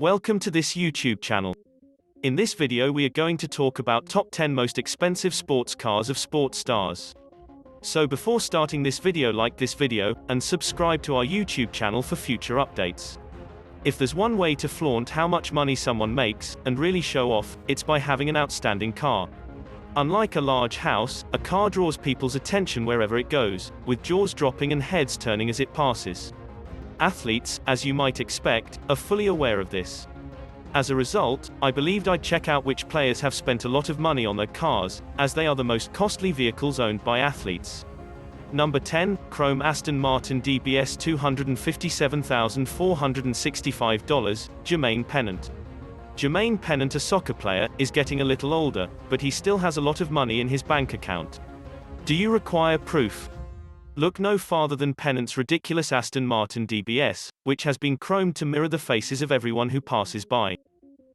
Welcome to this YouTube channel. In this video we are going to talk about top 10 most expensive sports cars of sports stars. So before starting this video, like this video, and subscribe to our YouTube channel for future updates. If there's one way to flaunt how much money someone makes, and really show off, it's by having an outstanding car. Unlike a large house, a car draws people's attention wherever it goes, with jaws dropping and heads turning as it passes. Athletes, as you might expect, are fully aware of this. As a result, I believed I'd check out which players have spent a lot of money on their cars, as they are the most costly vehicles owned by athletes. Number 10, Chrome Aston Martin DBS $257,465, Jermaine Pennant. Jermaine Pennant, a soccer player, is getting a little older, but he still has a lot of money in his bank account. Do you require proof? Look no farther than Pennant's ridiculous Aston Martin DBS, which has been chromed to mirror the faces of everyone who passes by.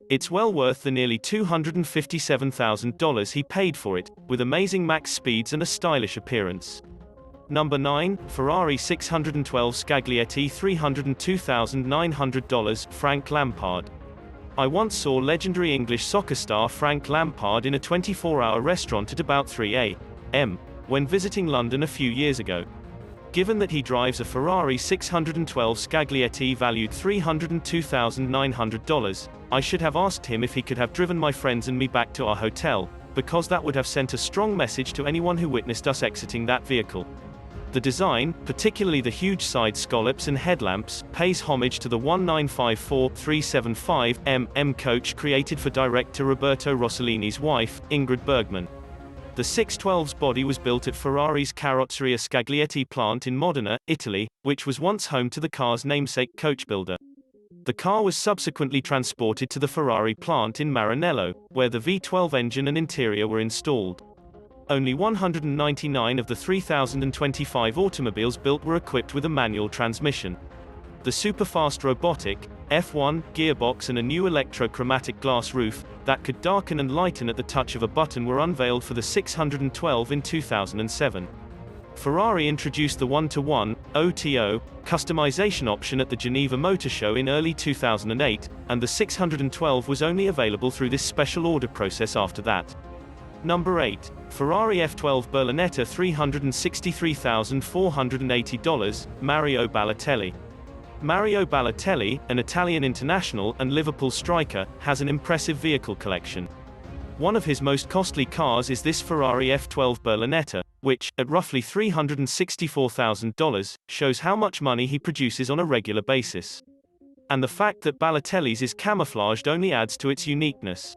It's well worth the nearly $257,000 he paid for it, with amazing max speeds and a stylish appearance. Number 9, Ferrari 612 Scaglietti $302,900, Frank Lampard. I once saw legendary English soccer star Frank Lampard in a 24-hour restaurant at about 3 a.m. when visiting London a few years ago. Given that he drives a Ferrari 612 Scaglietti valued $302,900, I should have asked him if he could have driven my friends and me back to our hotel, because that would have sent a strong message to anyone who witnessed us exiting that vehicle. The design, particularly the huge side scallops and headlamps, pays homage to the 1954-375mm coach created for director Roberto Rossellini's wife, Ingrid Bergman. The 612's body was built at Ferrari's Carrozzeria Scaglietti plant in Modena, Italy, which was once home to the car's namesake coach builder. The car was subsequently transported to the Ferrari plant in Maranello, where the V12 engine and interior were installed. Only 199 of the 3,025 automobiles built were equipped with a manual transmission. The superfast robotic F1 gearbox and a new electrochromatic glass roof that could darken and lighten at the touch of a button were unveiled for the 612 in 2007. Ferrari introduced the 1-to-1 OTO customization option at the Geneva Motor Show in early 2008, and the 612 was only available through this special order process after that. Number 8, Ferrari F12 Berlinetta $363,480, Mario Balotelli. Mario Balotelli, an Italian international and Liverpool striker, has an impressive vehicle collection. One of his most costly cars is this Ferrari F12 Berlinetta, which, at roughly $364,000, shows how much money he produces on a regular basis. And the fact that Balotelli's is camouflaged only adds to its uniqueness.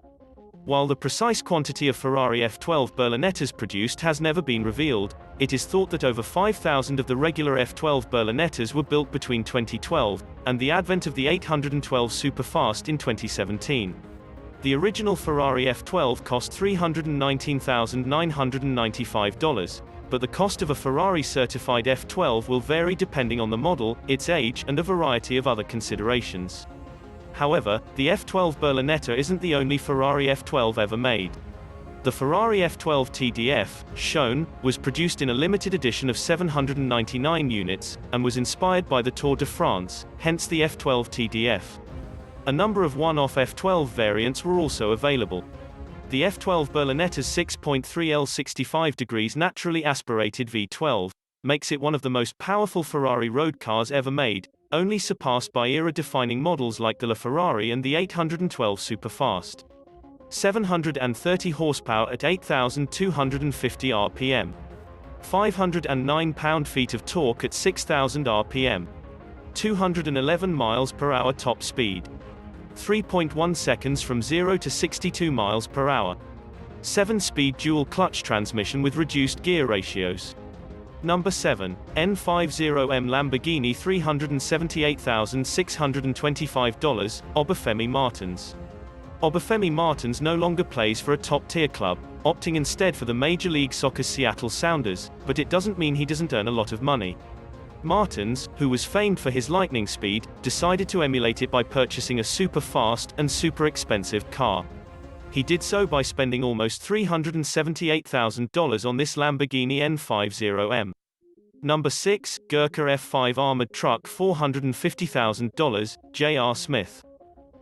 While the precise quantity of Ferrari F12 Berlinettas produced has never been revealed, it is thought that over 5,000 of the regular F12 Berlinettas were built between 2012 and the advent of the 812 Superfast in 2017. The original Ferrari F12 cost $319,995, but the cost of a Ferrari-certified F12 will vary depending on the model, its age, and a variety of other considerations. However, the F12 Berlinetta isn't the only Ferrari F12 ever made. The Ferrari F12 TDF, shown, was produced in a limited edition of 799 units, and was inspired by the Tour de France, hence the F12 TDF. A number of one-off F12 variants were also available. The F12 Berlinetta's 6.3L 65 degrees naturally aspirated V12 makes it one of the most powerful Ferrari road cars ever made, only surpassed by era-defining models like the LaFerrari and the 812 Superfast. 730 horsepower at 8,250 rpm. 509 pound-feet of torque at 6,000 rpm. 211 miles per hour top speed. 3.1 seconds from 0 to 62 miles per hour. 7-speed dual-clutch transmission with reduced gear ratios. Number 7, N50M Lamborghini $378,625, Obafemi Martins. Obafemi Martins no longer plays for a top-tier club, opting instead for the Major League Soccer's Seattle Sounders, but it doesn't mean he doesn't earn a lot of money. Martins, who was famed for his lightning speed, decided to emulate it by purchasing a super fast and super expensive car. He did so by spending almost $378,000 on this Lamborghini N50M. Number 6, Gurkha F5 Armored Truck $450,000, J.R. Smith.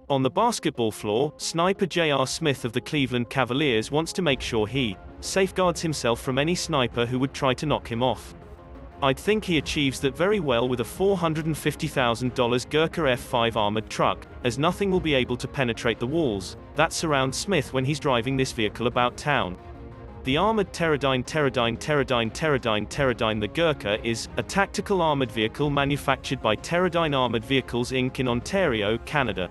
On the basketball floor, sniper J.R. Smith of the Cleveland Cavaliers wants to make sure he safeguards himself from any sniper who would try to knock him off. I'd think he achieves that very well with a $450,000 Gurkha F5 armored truck, as nothing will be able to penetrate the walls that surround Smith when he's driving this vehicle about town. The armored Pterodyne the Gurkha is a tactical armored vehicle manufactured by Pterodyne Armored Vehicles Inc. in Ontario, Canada.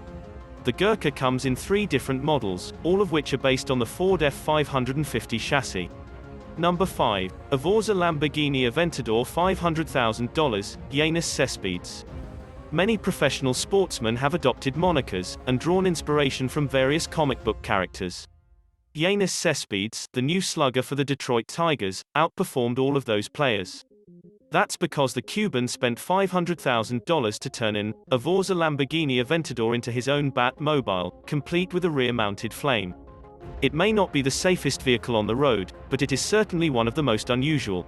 The Gurkha comes in 3 different models, all of which are based on the Ford F550 chassis. Number 5. Avorza Lamborghini Aventador $500,000, Janus Cespedes. Many professional sportsmen have adopted monikers, and drawn inspiration from various comic book characters. Janus Cespedes, the new slugger for the Detroit Tigers, outperformed all of those players. That's because the Cuban spent $500,000 to turn an Avorza Lamborghini Aventador into his own Batmobile, complete with a rear-mounted flame. It may not be the safest vehicle on the road, but it is certainly one of the most unusual.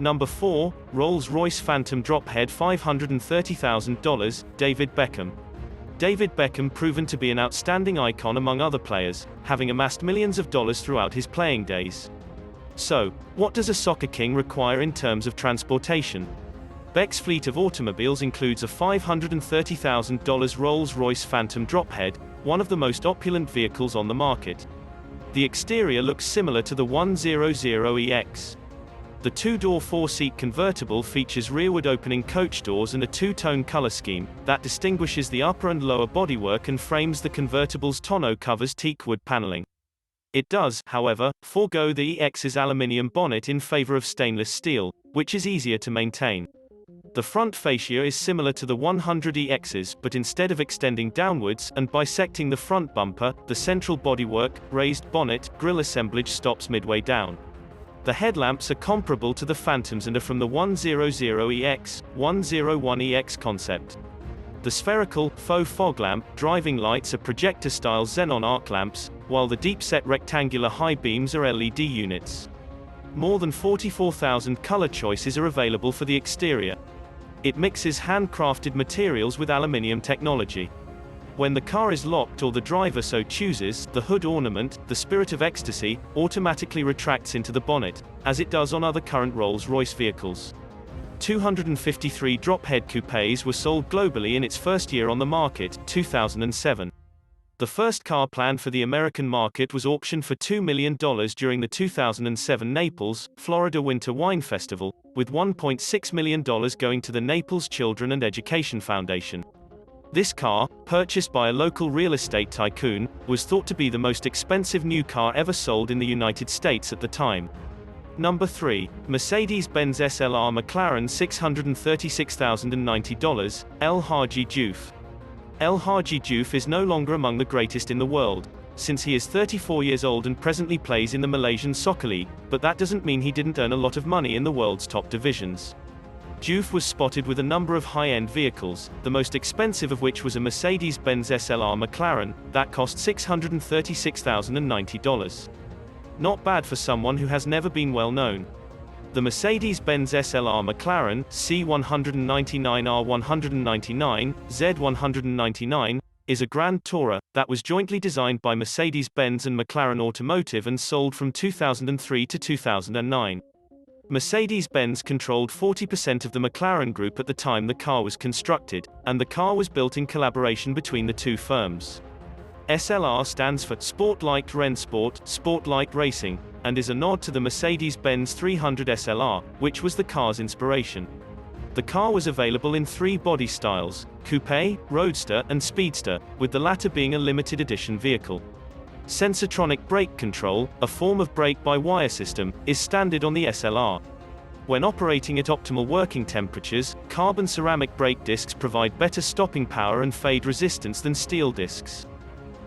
Number 4, Rolls-Royce Phantom Drophead $530,000, David Beckham. David Beckham proven to be an outstanding icon among other players, having amassed millions of dollars throughout his playing days. So, what does a soccer king require in terms of transportation? Beck's fleet of automobiles includes a $530,000 Rolls-Royce Phantom Drophead, one of the most opulent vehicles on the market. The exterior looks similar to the 100EX. The 2-door 4-seat convertible features rearward opening coach doors and a 2-tone color scheme that distinguishes the upper and lower bodywork and frames the convertible's tonneau cover's teak wood paneling. It does, however, forego the EX's aluminium bonnet in favor of stainless steel, which is easier to maintain. The front fascia is similar to the 100EX's, but instead of extending downwards and bisecting the front bumper, the central bodywork, raised bonnet, grille assemblage stops midway down. The headlamps are comparable to the Phantoms and are from the 100EX, 101EX concept. The spherical, faux fog lamp, driving lights are projector-style xenon arc lamps, while the deep-set rectangular high beams are LED units. More than 44,000 color choices are available for the exterior. It mixes handcrafted materials with aluminium technology. When the car is locked or the driver so chooses, the hood ornament, the Spirit of Ecstasy, automatically retracts into the bonnet, as it does on other current Rolls-Royce vehicles. 253 drophead coupes were sold globally in its first year on the market, 2007. The first car planned for the American market was auctioned for $2 million during the 2007 Naples, Florida Winter Wine Festival, with $1.6 million going to the Naples Children and Education Foundation. This car, purchased by a local real estate tycoon, was thought to be the most expensive new car ever sold in the United States at the time. Number 3, Mercedes-Benz SLR Mclaren $636,090, El Hadji Diouf. El Hadji Diouf is no longer among the greatest in the world, since he is 34 years old and presently plays in the Malaysian Soccer League, but that doesn't mean he didn't earn a lot of money in the world's top divisions. Diouf was spotted with a number of high-end vehicles, the most expensive of which was a Mercedes-Benz SLR Mclaren, that cost $636,090. Not bad for someone who has never been well known. The Mercedes-Benz SLR Mclaren, C199R199, Z199, is a Grand Tourer that was jointly designed by Mercedes-Benz and McLaren Automotive and sold from 2003 to 2009. Mercedes-Benz controlled 40% of the McLaren group at the time the car was constructed, and the car was built in collaboration between the two firms. SLR stands for Sport-Like Rennsport, Sport-Like Racing, and is a nod to the Mercedes-Benz 300 SLR, which was the car's inspiration. The car was available in 3 body styles: coupe, roadster, and speedster, with the latter being a limited edition vehicle. Sensortronic brake control, a form of brake-by-wire system, is standard on the SLR. When operating at optimal working temperatures, carbon ceramic brake discs provide better stopping power and fade resistance than steel discs.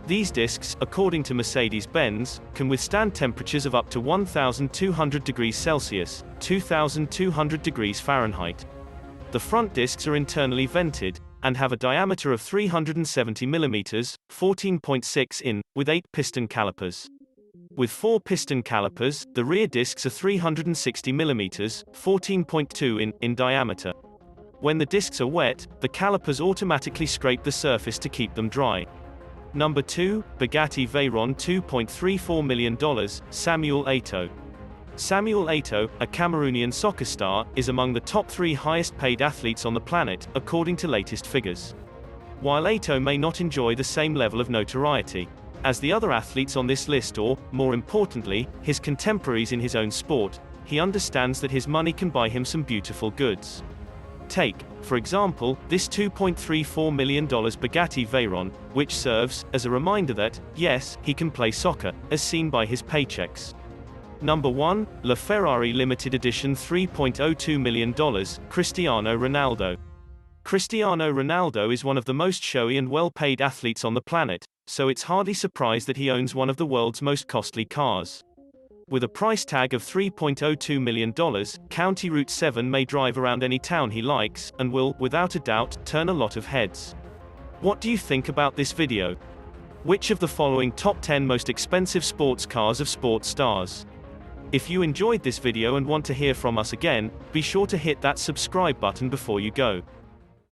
These discs, according to Mercedes-Benz, can withstand temperatures of up to 1,200 degrees Celsius, 2,200 degrees Fahrenheit. The front discs are internally vented, and have a diameter of 370 mm, 14.6 in, with 8 piston calipers. With 4 piston calipers, the rear discs are 360 mm, 14.2 in diameter. When the discs are wet, the calipers automatically scrape the surface to keep them dry. Number 2, Bugatti Veyron $2.34 million, Samuel Eto'o. Samuel Eto'o, a Cameroonian soccer star, is among the top 3 highest-paid athletes on the planet, according to latest figures. While Eto'o may not enjoy the same level of notoriety as the other athletes on this list or, more importantly, his contemporaries in his own sport, he understands that his money can buy him some beautiful goods. Take, for example, this $2.34 million Bugatti Veyron, which serves as a reminder that, yes, he can play soccer, as seen by his paychecks. Number 1, La Ferrari Limited Edition $3.02 million, Cristiano Ronaldo. Cristiano Ronaldo is one of the most showy and well-paid athletes on the planet, so it's hardly surprised that he owns one of the world's most costly cars. With a price tag of $3.02 million, County Route 7 may drive around any town he likes, and will, without a doubt, turn a lot of heads. What do you think about this video? Which of the following top 10 most expensive sports cars of sports stars? If you enjoyed this video and want to hear from us again, be sure to hit that subscribe button before you go.